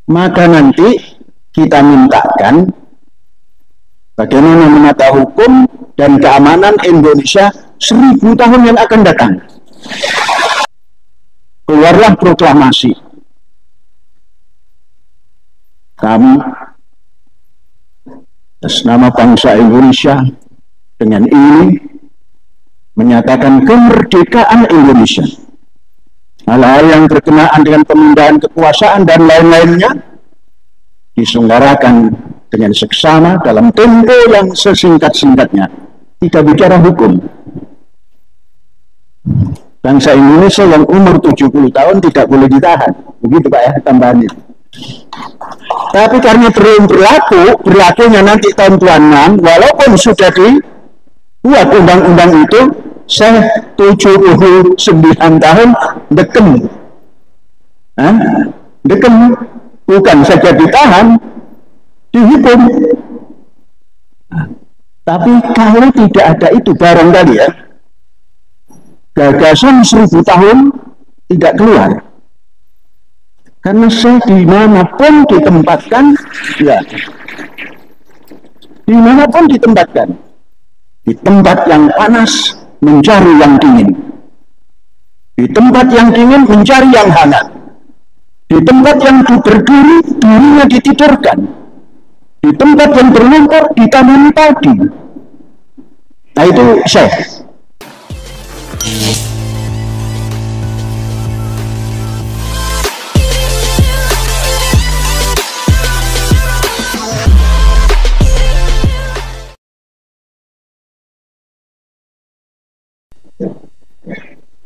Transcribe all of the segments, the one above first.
maka nanti kita mintakan bagaimana menata hukum dan keamanan Indonesia 1000 tahun yang akan datang. Keluarlah proklamasi. Kami atas nama bangsa Indonesia dengan ini menyatakan kemerdekaan Indonesia. Hal-hal yang berkenaan dengan pemindahan kekuasaan dan lain-lainnya diselenggarakan dengan seksama dalam tempo yang sesingkat-singkatnya. Tidak bicara hukum. Bangsa Indonesia yang umur 70 tahun tidak boleh ditahan. Begitu Pak ya tambahannya. Tapi karena berlakunya nanti tahun 26, walaupun sudah dibuat undang-undang itu, saya 79 tahun deken. Deken bukan saja ditahan, dihukum. Tapi kalau tidak ada itu barangkali ya, gagasan 1000 tahun tidak keluar. Karena saya dimanapun ditempatkan, ya, dimanapun ditempatkan, di tempat yang panas mencari yang dingin, di tempat yang dingin mencari yang hangat, di tempat yang berduri durinya ditidurkan, di tempat yang berlumpur ditanami padi. Nah itu saya.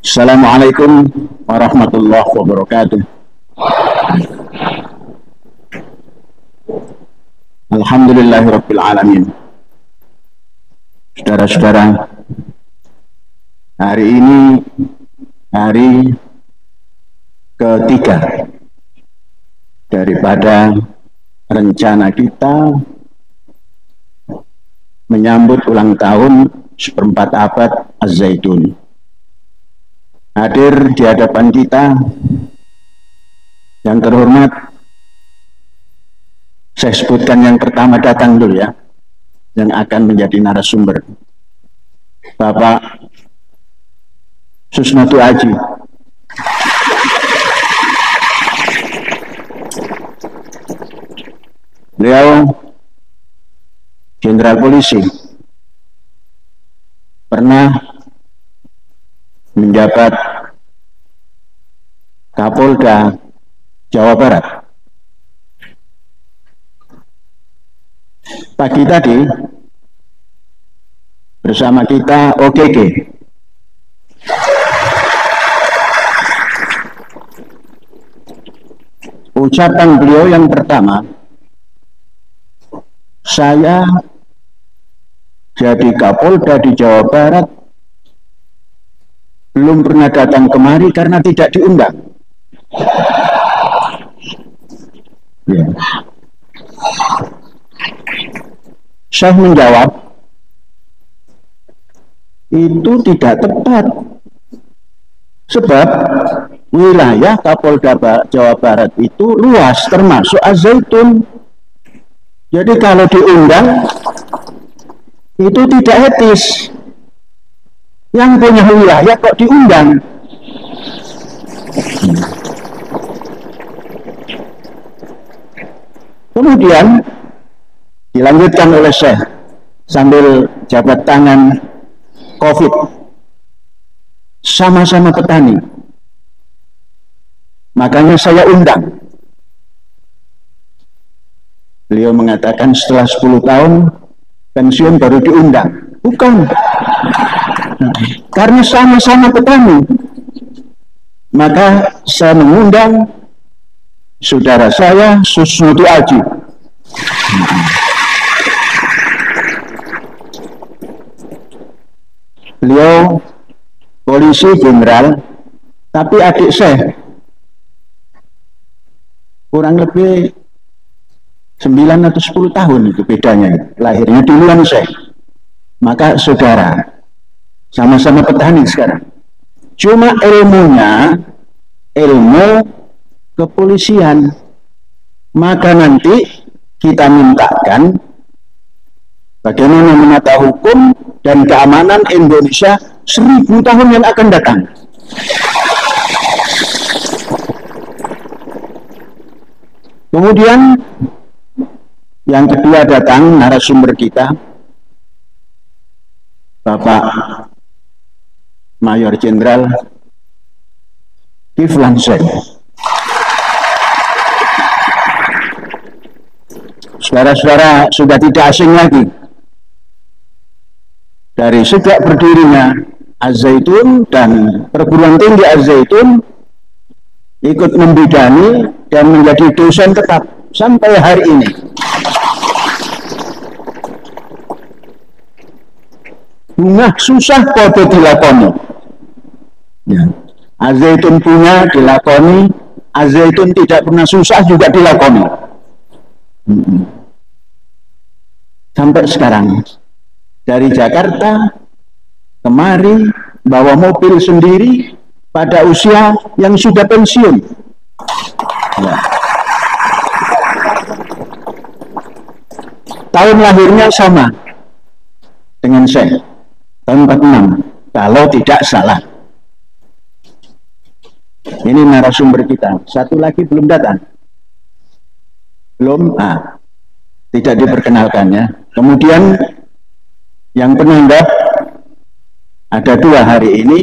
Assalamualaikum warahmatullahi wabarakatuh. Alhamdulillahirabbil alamin. Saudara-saudara, hari ini hari ketiga daripada rencana kita menyambut ulang tahun seperempat abad Az-Zaitun. Hadir di hadapan kita yang terhormat, saya sebutkan yang pertama datang dulu ya, yang akan menjadi narasumber, Bapak Susnatu Aji. Beliau Jenderal Polisi, pernah menjabat Kapolda Jawa Barat. Pagi tadi bersama kita OGG. Ucapan beliau yang pertama, saya jadi Kapolda di Jawa Barat belum pernah datang kemari karena tidak diundang. Ya. Saya menjawab, itu tidak tepat. Sebab wilayah Kapolda Jawa Barat itu luas, termasuk Az-Zaitun. Jadi kalau diundang, itu tidak etis. Yang punya wilayah kok diundang. Kemudian dilanjutkan oleh Syekh sambil jabat tangan COVID. Sama-sama petani. Makanya saya undang. Beliau mengatakan setelah 10 tahun pensiun baru diundang. Bukan. Karena sama-sama petani, maka saya mengundang saudara saya Susnatu Aji. Beliau polisi jenderal, tapi adik saya kurang lebih 9 atau 10 tahun itu bedanya, lahirnya duluan saya. Maka saudara, sama-sama petani sekarang. Cuma ilmunya, ilmu kepolisian. maka nanti kita mintakan bagaimana menata hukum dan keamanan Indonesia 1000 tahun yang akan datang. Kemudian yang kedua datang narasumber kita, Bapak Mayor Jenderal Kiflan Zain. Saudara-saudara sudah tidak asing lagi. Dari sejak berdirinya Az-Zaitun dan perguruan tinggi Az-Zaitun ikut membidani dan menjadi dosen tetap sampai hari ini. Bunga susah kode dilakoni. Ya. Az-Zaitun punya dilakoni, Az-Zaitun tidak pernah susah juga dilakoni. Sampai sekarang dari Jakarta kemari bawa mobil sendiri pada usia yang sudah pensiun. Ya. Tahun lahirnya sama dengan saya, tahun 46 kalau tidak salah. Ini narasumber kita. Satu lagi belum datang. Belum, tidak diperkenalkan ya. Kemudian yang penanggap ada 2 hari ini.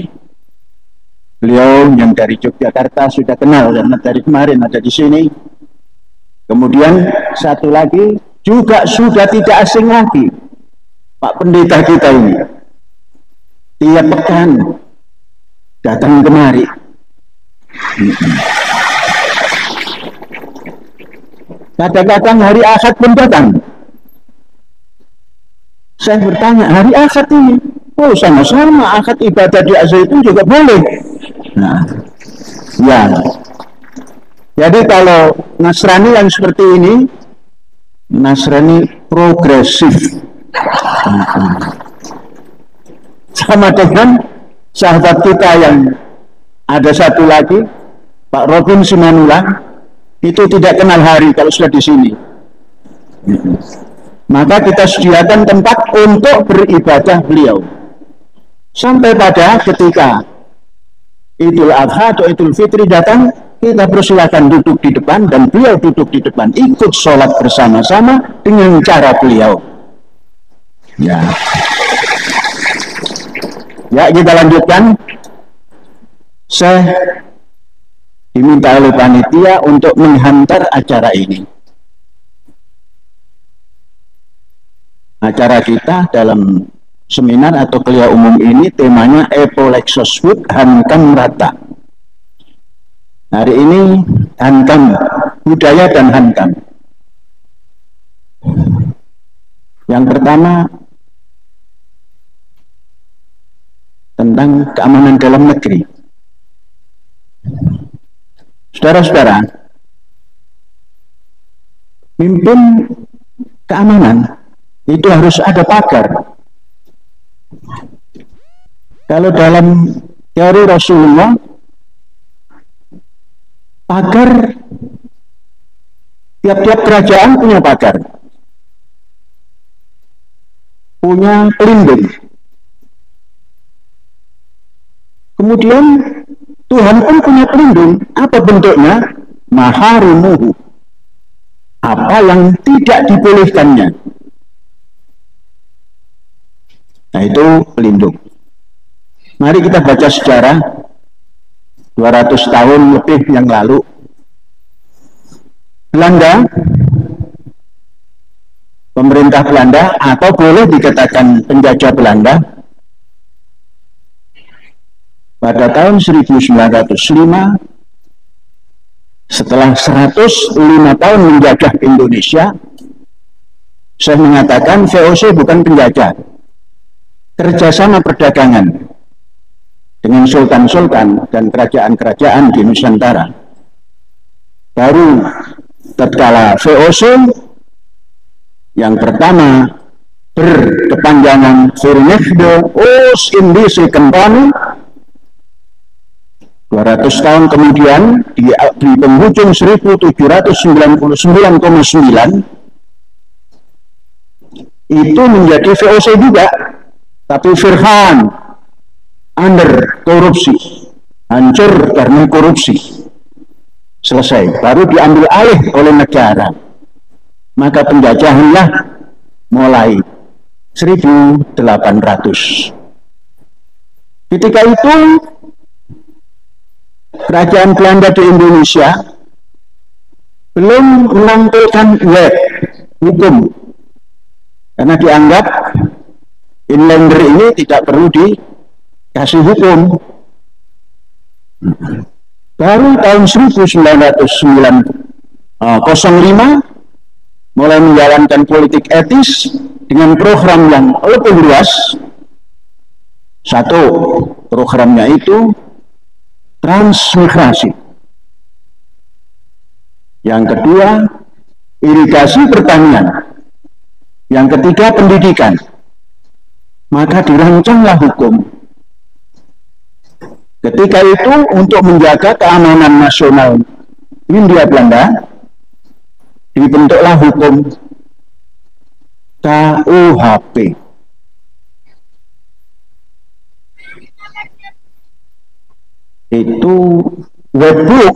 Beliau yang dari Yogyakarta sudah kenal karena dari kemarin ada di sini. Kemudian satu lagi juga sudah tidak asing lagi, Pak Pendeta kita ini. Tiap pekan datang kemari. Kadang-kadang hari Ahad pun datang. Saya bertanya, hari Ahad ini, oh sama-sama Ahad ibadah di Az-Zaitun juga boleh. Nah, ya. Jadi kalau Nasrani yang seperti ini, Nasrani progresif. Sama dengan sahabat kita yang ada satu lagi, Pak Robin Simanula, itu tidak kenal hari kalau sudah di sini. Maka kita sediakan tempat untuk beribadah beliau. Sampai pada ketika Idul Adha atau Idul Fitri datang, kita persilakan duduk di depan dan beliau duduk di depan, ikut sholat bersama-sama dengan cara beliau. Ya, kita lanjutkan. Saya diminta oleh panitia untuk menghantar acara ini. Acara kita dalam seminar atau kuliah umum ini temanya Epolexoswood Hankam Rata. Hari ini Hankam, budaya dan Hankam. Yang pertama tentang keamanan dalam negeri. Saudara-saudara, mimpin keamanan itu harus ada pagar. Kalau dalam teori Rasulullah, pagar, tiap-tiap kerajaan punya pagar, punya pelindung. Kemudian Tuhan pun punya pelindung. Apa bentuknya? Maharumuhu, apa yang tidak dibolehkannya. Nah, itu pelindung. Mari kita baca sejarah 200 tahun lebih yang lalu. Belanda, pemerintah Belanda, atau boleh dikatakan penjajah Belanda, pada tahun 1905, setelah 105 tahun menjajah Indonesia, saya mengatakan VOC bukan penjajah, kerjasama perdagangan dengan sultan-sultan dan kerajaan-kerajaan di Nusantara. Baru tatkala VOC yang pertama berkepanjangan Verenigde Oost-Indische Compagnie, 200 tahun kemudian di penghujung 1799,9 itu menjadi VOC juga, tapi Firhan under korupsi, hancur karena korupsi, selesai, baru diambil alih oleh negara. Maka penjajahanlah mulai 1800. Ketika itu kerajaan Belanda di Indonesia belum menampilkan web hukum, karena dianggap inlander ini tidak perlu dikasih hukum. Baru tahun 1905 mulai menjalankan politik etis dengan program yang lebih luas. Satu, programnya itu transmigrasi. Yang kedua, irigasi pertanian. Yang ketiga, pendidikan. Maka dirancanglah hukum. Ketika itu untuk menjaga keamanan nasional Hindia Belanda, dibentuklah hukum KUHP. Itu Wetboek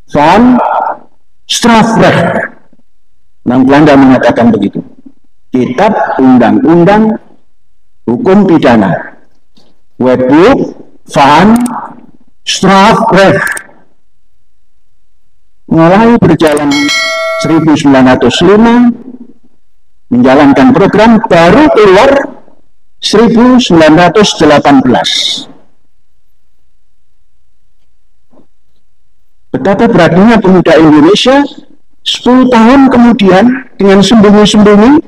van Strafrecht. Orang Belanda mengatakan begitu. Kitab Undang-Undang Hukum Pidana. Wetboek van Strafrecht. Mulai berjalan 1905 menjalankan program, baru keluar 1918. Betapa beratnya pemuda Indonesia 10 tahun kemudian dengan sembunyi-sembunyi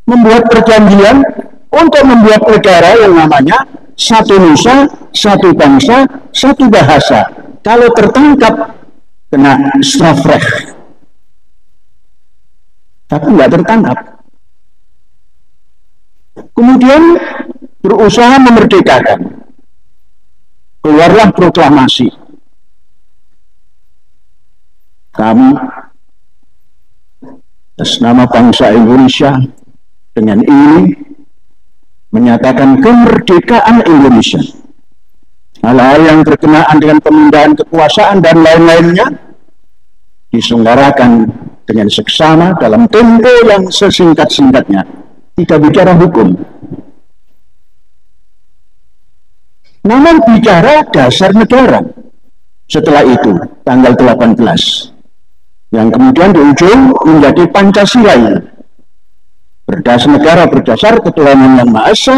membuat perjanjian untuk membuat negara yang namanya satu nusa, satu bangsa, satu bahasa. Kalau tertangkap kena strafrecht, tapi nggak tertangkap. Kemudian berusaha memerdekakan, keluarlah proklamasi. Kami atas nama bangsa Indonesia dengan ini menyatakan kemerdekaan Indonesia. Hal-hal yang berkenaan dengan pemindahan kekuasaan dan lain-lainnya diselenggarakan dengan seksama dalam tempo yang sesingkat-singkatnya. Tidak bicara hukum, namun bicara dasar negara. Setelah itu tanggal 18 yang kemudian di ujung menjadi Pancasila, berdasar negara berdasar ketuhanan yang Maha Esa,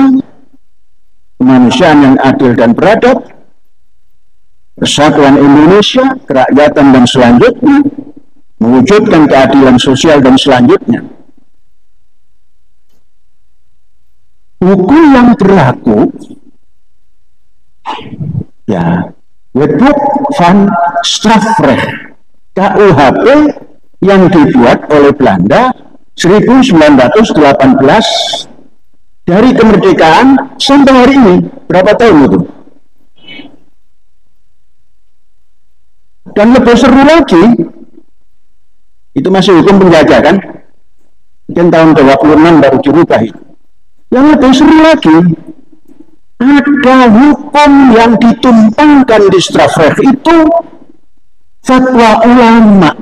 kemanusiaan yang adil dan beradab, persatuan Indonesia, kerakyatan dan selanjutnya, mewujudkan keadilan sosial dan selanjutnya. Hukum yang berlaku, ya, Wetboek van Strafrecht, KUHP yang dibuat oleh Belanda 1918 dari kemerdekaan sampai hari ini. Berapa tahun itu? Dan lebih seru lagi, itu masih hukum penjajah kan? Mungkin tahun 26 baru dirubah itu. Yang lebih seru lagi, ada hukum yang ditumpangkan di Strafrecht itu fatwa ulama.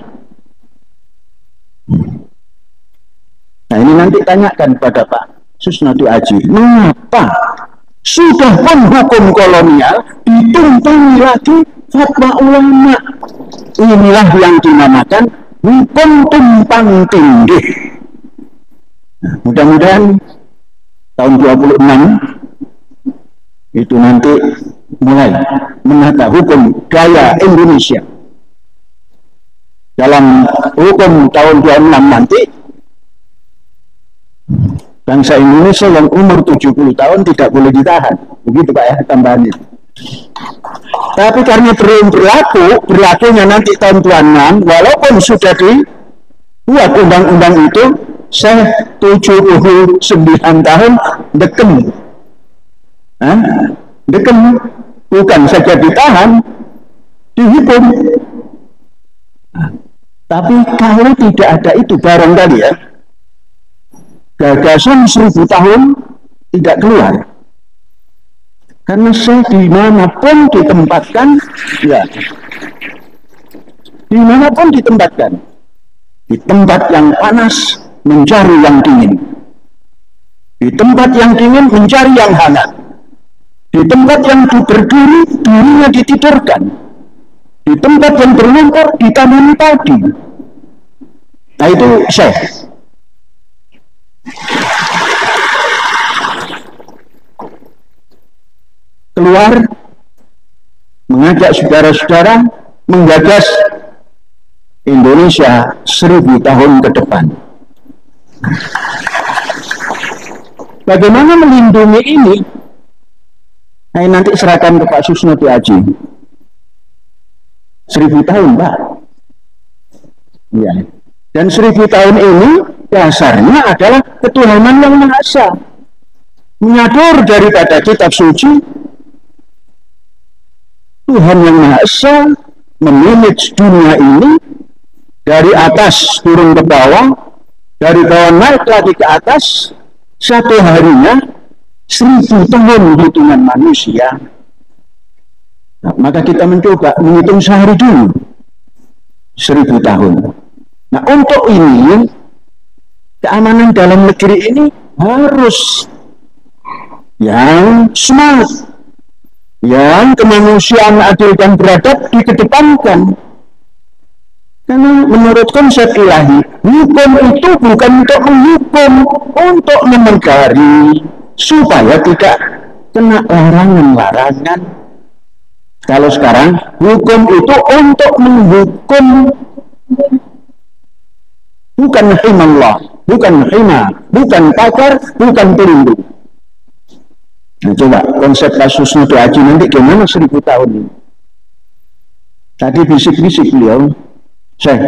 Nah ini nanti tanyakan pada Pak Susnadi Aji, mengapa sudah pun hukum kolonial ditumpangi lagi fatwa ulama? Inilah yang dinamakan hukum tumpang tindih. Nah, mudah-mudahan tahun 26 itu nanti mulai menata hukum gaya Indonesia. Dalam hukum tahun 26 nanti, bangsa Indonesia yang umur 70 tahun tidak boleh ditahan. Begitu Pak ya tambahan itu. Tapi karena belum berlakunya nanti tahun 26, walaupun sudah dibuat undang-undang itu, saya 79 tahun dekem. Dekem bukan saja ditahan, dihukum. Nah, tapi kalau tidak ada itu barangkali ya, gagasan 1000 tahun tidak keluar. Karena dimanapun ditempatkan, ya, dimanapun ditempatkan, di tempat yang panas mencari yang dingin, di tempat yang dingin mencari yang hangat, di tempat yang berduri, durinya ditidurkan, di tempat yang berlumpur ditanami padi. Nah itu Syekh. Keluar mengajak saudara-saudara menggagas Indonesia 1000 tahun ke depan. Bagaimana melindungi ini? Nah, nanti serahkan ke Pak Susno Aji. 1000 tahun, Pak. Ya. Dan 1000 tahun ini dasarnya adalah ketuhanan yang Maha Esa. Menyadur daripada kitab suci, Tuhan yang Maha Esa memanage dunia ini dari atas turun ke bawah, dari bawah naik lagi ke atas. Satu harinya 1000 tahun hitungan manusia. Nah, maka kita mencoba menghitung sehari dulu 1000 tahun. Nah, untuk ini keamanan dalam negeri ini harus yang smart, yang kemanusiaan adil dan beradab dikedepankan. Karena menurut konsep ilahi, hukum itu bukan untuk menghukum, untuk menegari, supaya tidak kena larangan-larangan. Kalau sekarang, hukum itu untuk menghukum, bukan himallah, bukan hima, bukan pakar, bukan pelindung. Nah coba, konsep kasusnya itu Haji nanti gimana 1000 tahun ini? Tadi bisik-bisik beliau, Syekh,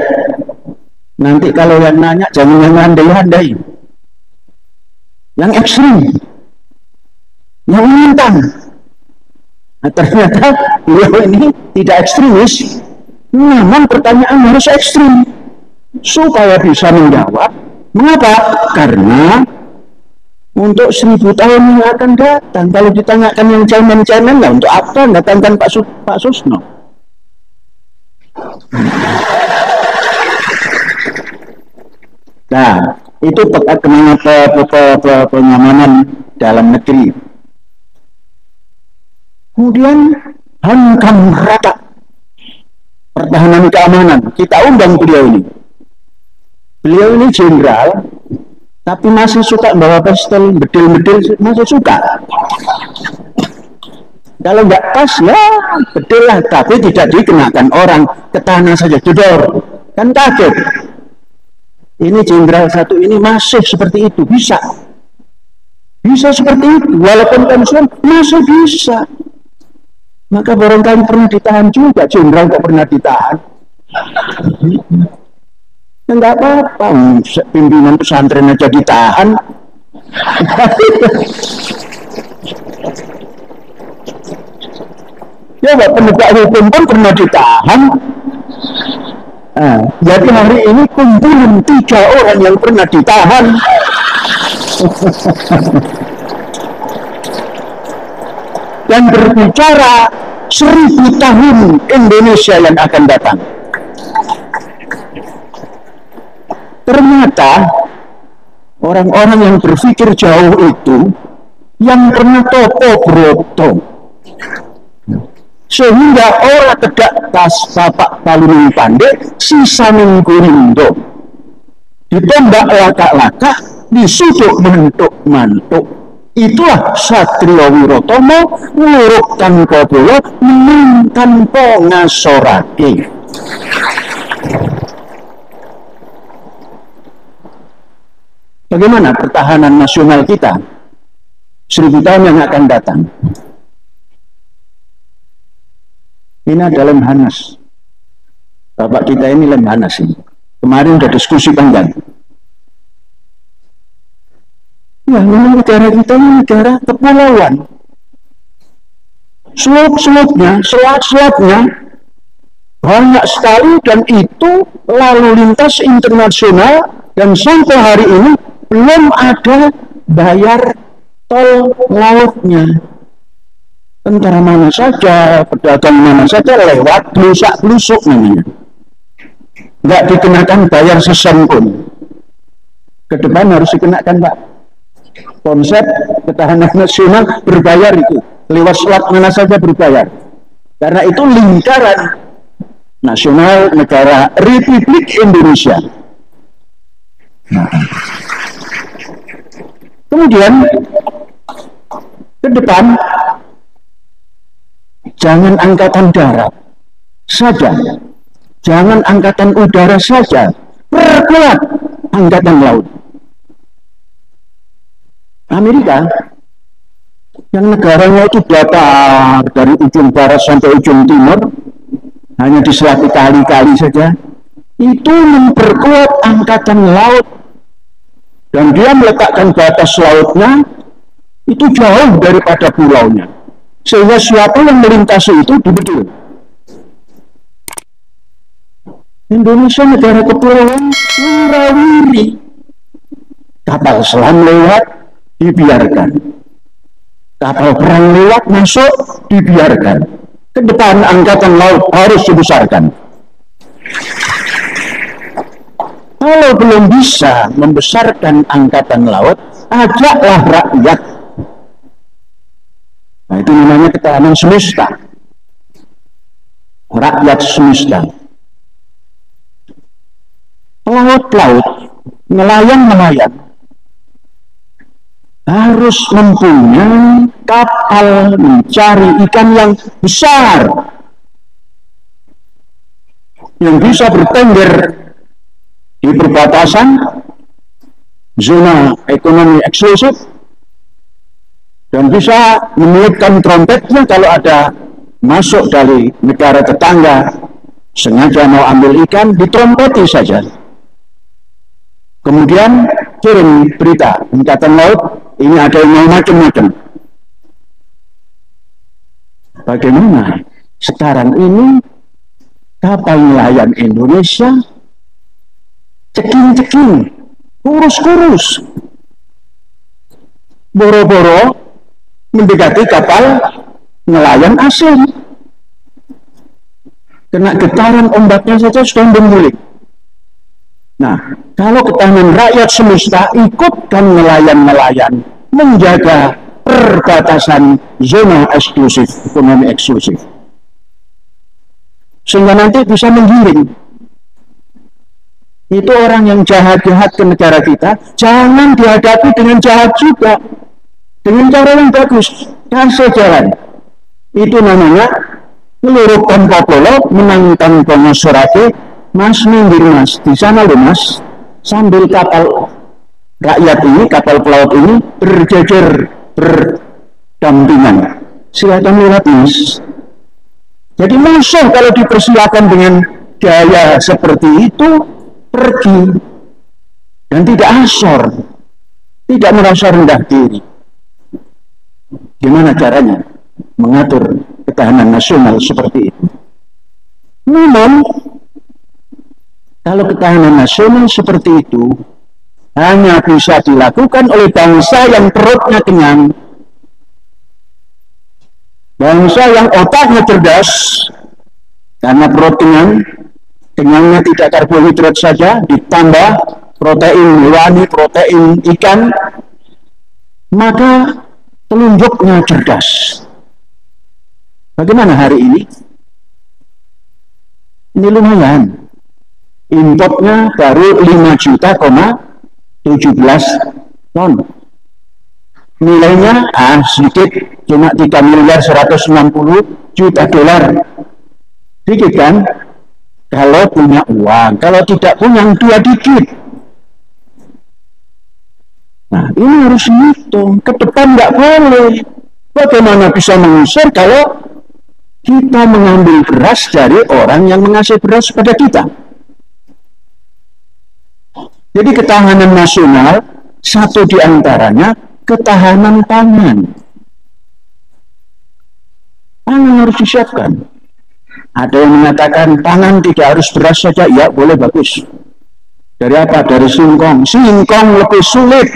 nanti kalau yang nanya jangan yang handai-handai, yang ekstrim, yang menantang. Nah, ternyata beliau ini tidak ekstremis, namun pertanyaan harus ekstrim supaya bisa menjawab. Mengapa? Karena untuk 1000 tahun yang akan datang, kalau ditanyakan yang cemen-cemen, lah untuk apa datangkan Pak Susno? Nah, itu pengamanan dalam negeri. Kemudian hankam rata pertahanan keamanan. Kita undang beliau ini. Beliau ini jenderal, tapi masih suka bawa pistol, bedil-bedil, masih suka. Kalau nggak pas, ya bedil lah, tapi tidak dikenakan orang, ke tanah saja, jedor. Kan kaget. Ini jenderal satu ini masih seperti itu, bisa seperti itu, walaupun pensiun masih bisa. Maka barangkali pernah ditahan juga, jenderal kok pernah ditahan. Enggak apa-apa, pimpinan pesantren aja ditahan. Ya, penegak hukum pun pernah ditahan. Nah, jadi hari ini kumpulan 3 orang yang pernah ditahan. Dan berbicara 1000 tahun Indonesia yang akan datang. Ternyata orang-orang yang berpikir jauh itu yang pernah topo broto, sehingga orang tegak tas bapak paling pandai sisa mengkurindo ditembak laka-laka disuduk mantuk-mantuk. Itulah Satrio Wirotomo ngurukkan Kobolo menangkan Pongasorake. Bagaimana pertahanan nasional kita 1000 tahun yang akan datang? Ini ada Lemhanas. Bapak kita ini Lemhanas ini. Kemarin udah diskusi panjang. Ya, memang negara kita ini negara kepulauan. Selat-selatnya, banyak sekali, dan itu lalu lintas internasional, dan sampai hari ini belum ada bayar tol lautnya. Tentara mana saja, pedagang mana saja lewat blusak-blusuk namanya. Nggak dikenakan bayar sesen pun. Ke depan harus dikenakan, Pak. Konsep ketahanan nasional berbayar itu. Lewat selat mana saja berbayar. Karena itu lingkaran nasional negara Republik Indonesia. Nah. Kemudian ke depan, jangan angkatan darat saja, jangan angkatan udara saja, perkuat angkatan laut. Amerika yang negaranya itu datar dari ujung barat sampai ujung timur, hanya diselati kali-kali saja, itu memperkuat angkatan laut, dan dia meletakkan batas lautnya itu jauh daripada pulaunya, sehingga siapa yang melintasi itu dibedil. Indonesia negara kepulauan, wirawiri, kapal selam lewat dibiarkan, kapal perang lewat masuk dibiarkan. Ke depan angkatan laut harus dibesarkan. Kalau belum bisa membesarkan angkatan laut, ajaklah rakyat. Nah, itu namanya ketahanan semesta. Rakyat semesta. Pelaut-pelaut, nelayan-nelayan harus mempunyai kapal mencari ikan yang besar, yang bisa bertengger di perbatasan zona ekonomi eksklusif, dan bisa meniupkan trompetnya kalau ada masuk dari negara tetangga sengaja mau ambil ikan, ditrompeti saja. Kemudian kirim berita, angkatan laut, ini ada yang mau macam-macam. Bagaimana sekarang ini kapal nelayan Indonesia ceking-ceking, kurus-kurus, boro-boro mendekati kapal nelayan asing. Kena getaran ombaknya saja sudah berguling. Nah, kalau ketahanan rakyat semesta, ikutkan nelayan-nelayan menjaga perbatasan zona eksklusif, ekonomi eksklusif, sehingga nanti bisa menggiring. Itu orang yang jahat-jahat ke negara kita, jangan dihadapi dengan jahat juga, dengan cara yang bagus, kasih jalan. Itu namanya ngelurupkan popolo, menangkan pengosorake. Mas, minggir mas, di sana loh mas, sambil kapal rakyat ini, kapal pelaut ini berjejer, berdampingan. Silakan lewat mas. Jadi musuh kalau dipersilakan dengan gaya seperti itu, pergi dan tidak asor, tidak merasa rendah diri. Gimana caranya mengatur ketahanan nasional seperti itu? Namun kalau ketahanan nasional seperti itu hanya bisa dilakukan oleh bangsa yang perutnya kenyang, bangsa yang otaknya cerdas, karena perut kenyang, kenyangnya tidak karbohidrat saja, ditambah protein hewani, protein ikan, maka telunjuknya cerdas. Bagaimana hari ini? Ini lumayan. Importnya baru 5,17 ton. Nilainya sedikit, cuma 3.160.000.000 dolar. Sedikit kan? Kalau punya uang, kalau tidak punya dua dikit. Nah, ini harus dihitung. Ke depan nggak boleh. Bagaimana bisa mengusir kalau kita mengambil beras dari orang yang mengasih beras pada kita? Jadi ketahanan nasional, satu di antaranya ketahanan pangan. Pangan harus disiapkan. Ada yang mengatakan pangan tidak harus beras saja, ya boleh, bagus. Dari apa? Dari singkong. Singkong lebih sulit.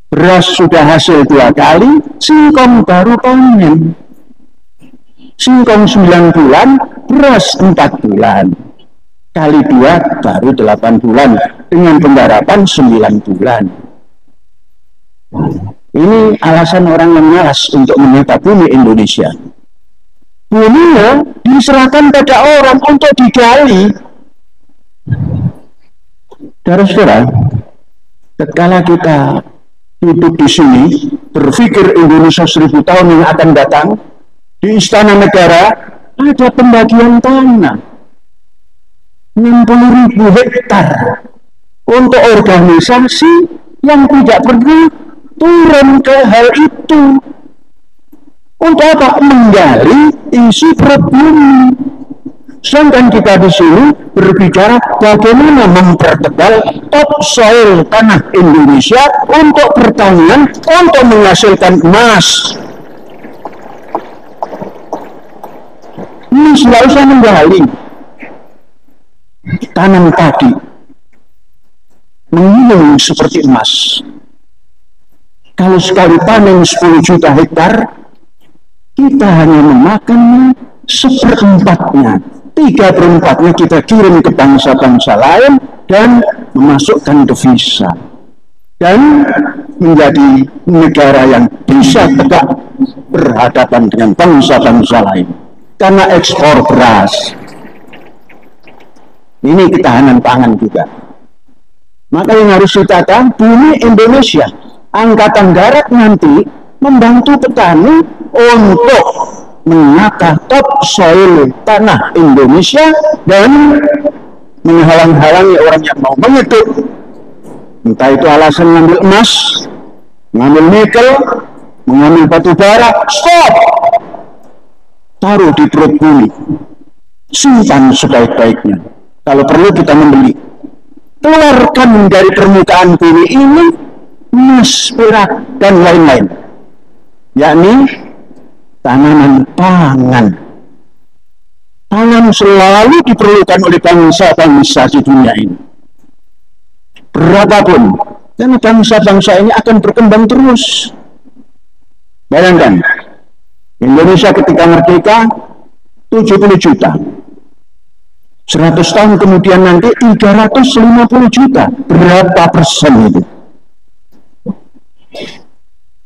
Beras sudah hasil 2 kali, singkong baru panen. Singkong 9 bulan, beras 4 bulan. Kali 2 baru 8 bulan. Dengan penggarapan 9 bulan. Ini alasan orang yang malas untuk menata bumi Indonesia. Buminya diserahkan pada orang untuk digali. Saudara-saudara, ketika kita duduk di sini, berpikir Indonesia 1000 tahun yang akan datang, di Istana Negara ada pembagian tanah 60.000 hektar untuk organisasi yang tidak pernah turun ke hal itu. Untuk apa? Menggali isi perut bumi. Sedangkan kita di sini berbicara bagaimana mempertebal topsoil tanah Indonesia untuk pertanian, untuk menghasilkan emas. Ini nggak usah menggali. Tanam padi, mengiung seperti emas. Kalau sekali panen 10 juta hektar, kita hanya memakan 1/4-nya. 3/4-nya kita kirim ke bangsa-bangsa lain dan memasukkan devisa. Dan menjadi negara yang bisa tegak berhadapan dengan bangsa-bangsa lain. Karena ekspor beras. Ini ketahanan pangan juga. Maka yang harus ditata, bumi Indonesia, Angkatan Darat nanti membantu petani untuk menata topsoil tanah Indonesia dan menghalang-halangi orang yang mau menyeduh. Entah itu alasan mengambil emas, mengambil nikel, mengambil batu bara, stop! Taruh di perut bumi, simpan sebaik-baiknya. Kalau perlu kita membeli. Keluarkan dari permukaan bumi ini emas, perak, dan lain-lain. Yakni tanaman pangan. Pangan selalu diperlukan oleh bangsa-bangsa di dunia ini. Berapapun, karena bangsa-bangsa ini akan berkembang terus. Bayangkan, Indonesia ketika merdeka 70 juta. 100 tahun kemudian nanti 350 juta. Berapa persen itu?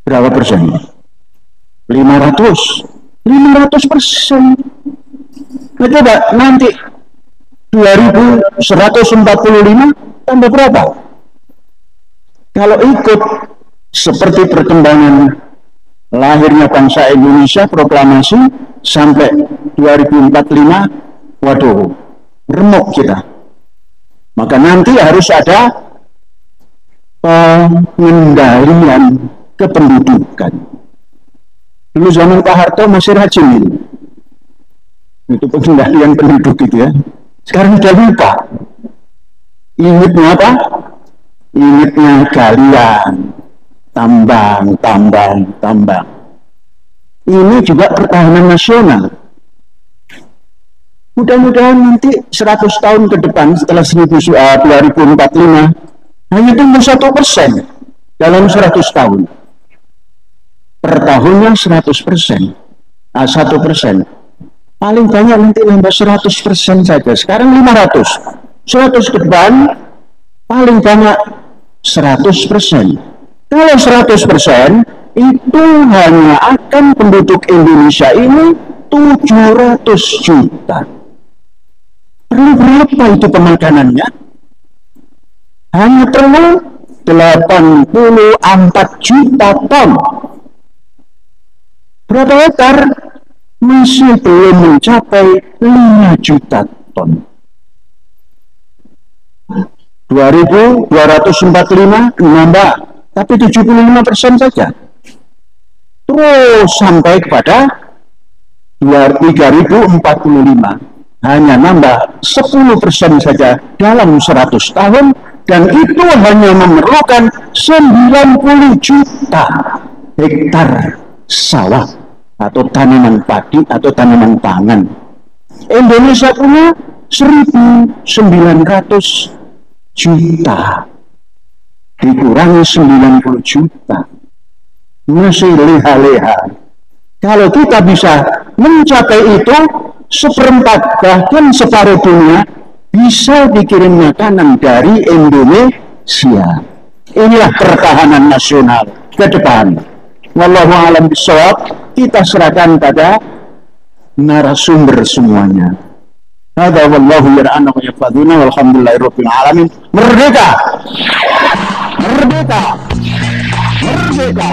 Berapa persen? 500% nah, coba nanti 2145 tambah berapa? Kalau ikut seperti perkembangan lahirnya bangsa Indonesia, proklamasi sampai 2045, waduh, remuk kita. Maka nanti harus ada pengendalian kependudukan. Dulu zaman Pak Harto masih rajin itu pengendalian penduduk gitu ya. Sekarang sudah lupa. Ingatnya apa? Ingatnya galian, tambang. Ini juga pertahanan nasional. Mudah-mudahan nanti 100 tahun ke depan setelah 2045 hanya tumbuh 1% dalam 100 tahun. Per tahunnya 100%. 1%. Paling banyak nanti nambah 100% saja. Sekarang 500. 100 ke depan paling banyak 100%. Kalau 100% itu hanya akan penduduk Indonesia ini 700 juta. Perlu berapa itu pemakanannya? Hanya perlu 84 juta ton. Berapa hektar? Masih belum mencapai 5 juta ton. 2245 nambah, tapi 75% saja. Terus sampai kepada 3045, hanya nambah 10% saja dalam 100 tahun, dan itu hanya memerlukan 90 juta hektar sawah atau tanaman padi atau tanaman pangan. Indonesia punya 1.900 juta dikurangi 90 juta, masih leha-leha. Kalau kita bisa mencapai itu, seperempat bahkan separuh dunia bisa dikirim makanan dari Indonesia. Inilah pertahanan nasional ke depan. Wallahu a'lam bishawab. Kita serahkan pada narasumber semuanya. Hada wallahu yar'ana wa yafaduna walhamdulillahirabbil alamin. Merdeka! Merdeka! Merdeka!